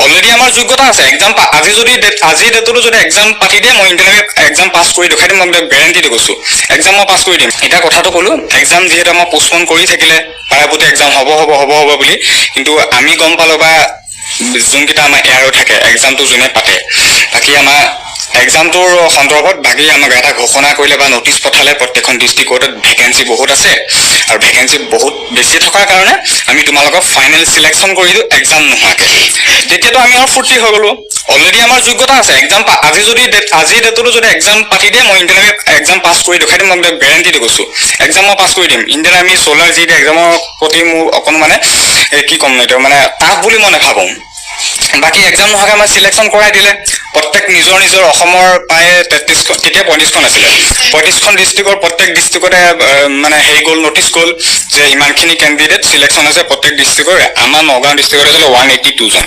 already আমাৰ যোগ্যতা আছে এক্সাম আজি যদি আজি ডেটতো যদি এক্সাম পাতি দিয়ে মই ইণ্টাৰনেট এক্সাম পাছ কৰি দেখাই দিম মই গেৰাণ্টি দি কৈছোঁ এক্সাম মই পাছ কৰি দিম এতিয়া কথাটো ক'লোঁ এক্সাম যিহেতু আমাৰ পোষ্টপন কৰি থাকিলে প্ৰায়পতি এক্সাম হ'ব বুলি কিন্তু আমি গম পালোঁ বা যোনকেইটা আমাৰ এয়াৰো থাকে এক্সামটো যোনে পাতে বাকী আমাৰ এক্সামটোৰ সন্দৰ্ভত বাকী আমাক এটা ঘোষণা কৰিলে বা নটিচ পঠালে প্ৰত্যেকখন ডিষ্ট্ৰিক্টত ভেকেঞ্চি বহুত আছে আৰু ভেকেঞ্চি বহুত বেছি থকাৰ কাৰণে আমি তোমালোকক ফাইনেল চিলেকশ্যন কৰি দিওঁ এক্সাম নোহোৱাকৈ তেতিয়াতো আমি আৰু ফূৰ্তি হৈ গ'লোঁ অলৰেডি আমাৰ যোগ্যতা আছে এক্সাম আজি যদি আজি ডেটতো যদি এক্সাম পাতি দিয়ে মই ইণ্টাৰনেট এক্সাম পাছ কৰি দেখাই দিম মই গেৰাণ্টি দি কৈছোঁ এক্সাম মই পাছ কৰি দিম ইণ্টাৰনেট আমি চলাৰ যি এক্সামৰ প্ৰতি মোৰ অকণ মানে কি ক'ম এইটো মানে টাফ বুলি মই নাভাবোঁ বাকী এক্সাম নোহোৱাকৈ আমাৰ চিলেকশ্যন কৰাই দিলে প্ৰত্যেক নিজৰ অসমৰ প্ৰায় 33খন তেতিয়া 35খন আছিলে 35খন ডিষ্ট্ৰিক্টৰ প্ৰত্যেক ডিষ্ট্ৰিক্টতে মানে হেৰি গ'ল নটিচ গ'ল যে ইমানখিনি কেণ্ডিডেট চিলেকশ্যন হৈছে প্ৰত্যেক ডিষ্ট্ৰিক্টৰে আমাৰ নগাঁও ডিষ্ট্ৰিক্টত আছিলে 182 জন